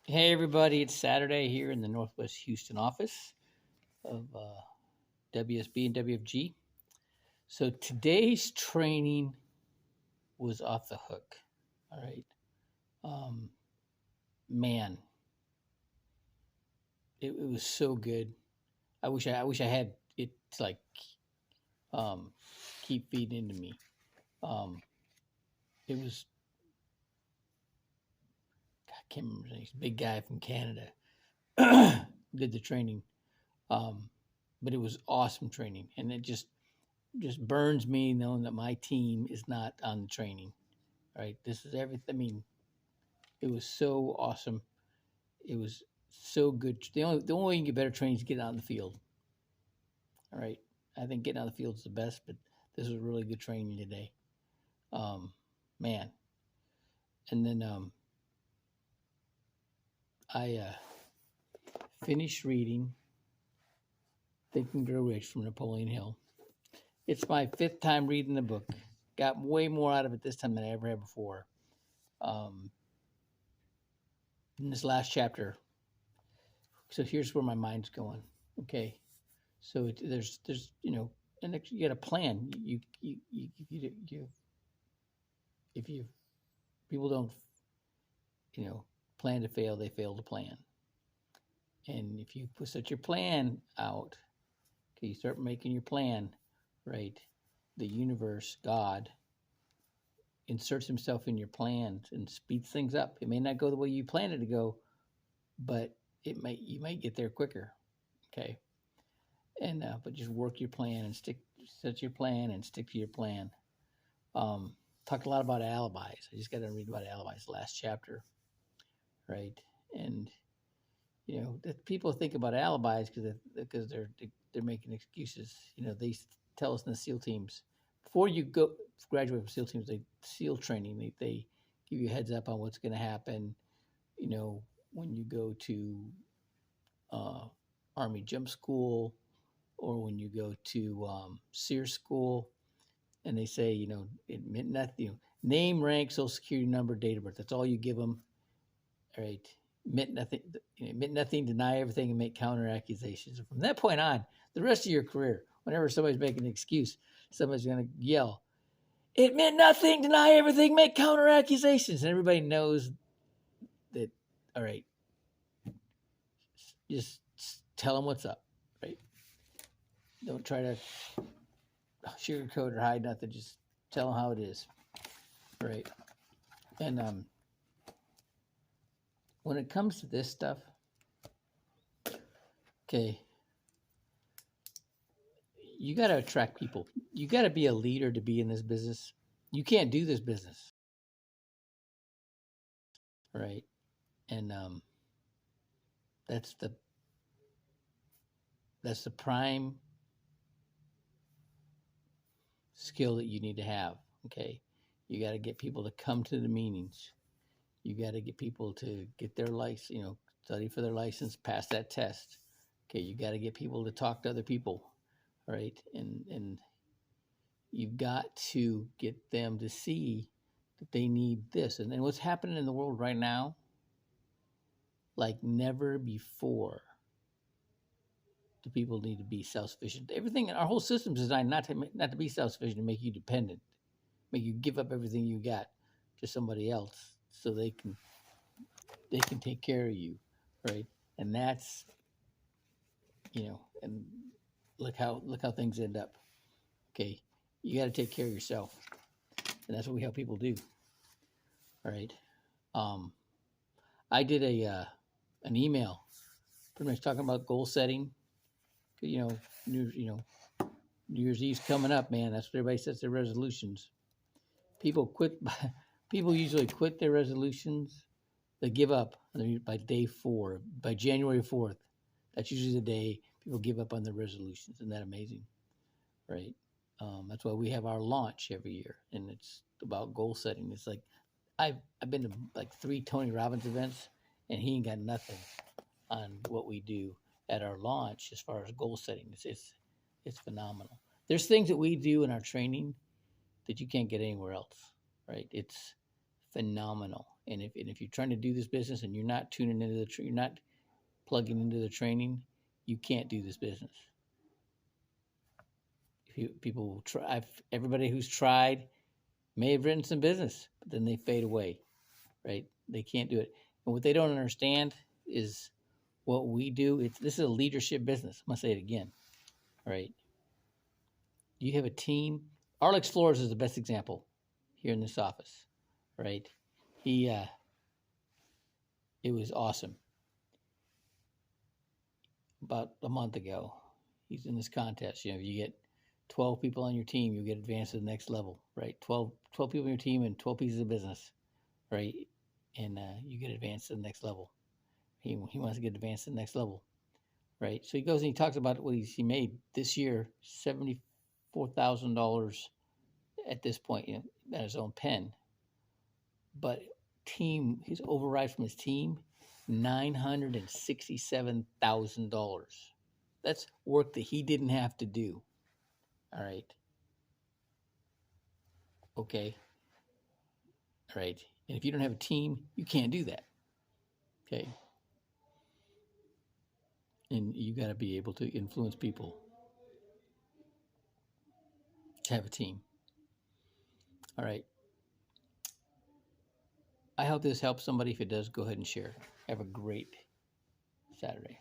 Hey everybody, it's Saturday here in the Northwest Houston office of WSB and WFG. So today's training was off the hook. All right. Um, man, it was so good. I wish I had it to um, keep feeding into me. Um, it was I can't remember his name. He's a big guy from Canada. Did the training. But it was awesome training, and it just burns me knowing that my team is not on the training. Right, this is everything. I mean, it was so awesome. It was so good. The only way you can get better training is get out in the field. All right, I think getting out in the field is the best, but this was really good training today. Um, man, and then I finished reading Think and Grow Rich from Napoleon Hill. It's my fifth time reading the book. Got way more out of it this time than I ever had before. In this last chapter, so here's where my mind's going. Okay, so there's and you got a plan. You if you people don't plan to fail, they fail to plan. And if you set your plan out, okay, you start making your plan, right? The universe, God, inserts himself in your plans and speeds things up. It may not go the way you planned it to go, but you might get there quicker. Okay. And but just work your plan and set your plan and stick to your plan. Talked a lot about alibis. I just got to read about alibis last chapter, right? And that people think about alibis because they're making excuses. They tell us in the SEAL teams before you go graduate from SEAL teams, SEAL training, they give you a heads up on what's going to happen. When you go to Army Jump School or when you go to SEER school, and they say, admit nothing, name, rank, social security number, date of birth. That's all you give them. All right. Admit nothing, deny everything, and make counter accusations. And from that point on, the rest of your career, whenever somebody's making an excuse, somebody's going to yell, admit nothing, deny everything, make counter accusations. And everybody knows that, all right, just tell them what's up, right? Don't try to sugarcoat or hide nothing. Just tell them how it is, right? And when it comes to this stuff, okay, you got to attract people. You got to be a leader to be in this business. You can't do this business, right? And that's the prime skill that you need to have. Okay, you got to get people to come to the meetings. You got to get people to get their license. Study for their license, pass that test. Okay, you got to get people to talk to other people, right? And you've got to get them to see that they need this. And then what's happening in the world right now, like never before, the people need to be self-sufficient. Everything in our whole system is designed not to be self-sufficient, to make you dependent, make you give up everything you got to somebody else so they can take care of you, right? And that's and look how things end up. Okay, you got to take care of yourself, and that's what we help people do. All right. I did an email, pretty much talking about goal setting. New Year's Eve's coming up, man. That's what everybody sets their resolutions. People quit. People usually quit their resolutions. They give up by day 4, by January 4th. That's usually the day people give up on their resolutions. Isn't that amazing? Right. That's why we have our launch every year, and it's about goal setting. It's like I've been to like 3 Tony Robbins events, and he ain't got nothing on what we do at our launch as far as goal setting. It's phenomenal. There's things that we do in our training that you can't get anywhere else, right? It's phenomenal. And if you're trying to do this business and you're not tuning into you're not plugging into the training, you can't do this business. People will try. Everybody who's tried may have written some business, but then they fade away, right? They can't do it. And what they don't understand is what we do. This is a leadership business. I'm gonna say it again, right? You have a team. Alex Flores is the best example here in this office, right? It was awesome. About a month ago, he's in this contest. You get 12 people on your team, you get advanced to the next level, right? 12 people on your team and 12 pieces of business, right? And you get advanced to the next level. He wants to get advanced to the next level, right? So he goes and he talks about what he made this year, $74,000 at this point, at his own pen. But his override from his team, $967,000. That's work that he didn't have to do. All right. Okay. All right. And if you don't have a team, you can't do that. Okay. And you got to be able to influence people to have a team. All right. I hope this helps somebody. If it does, go ahead and share. Have a great Saturday.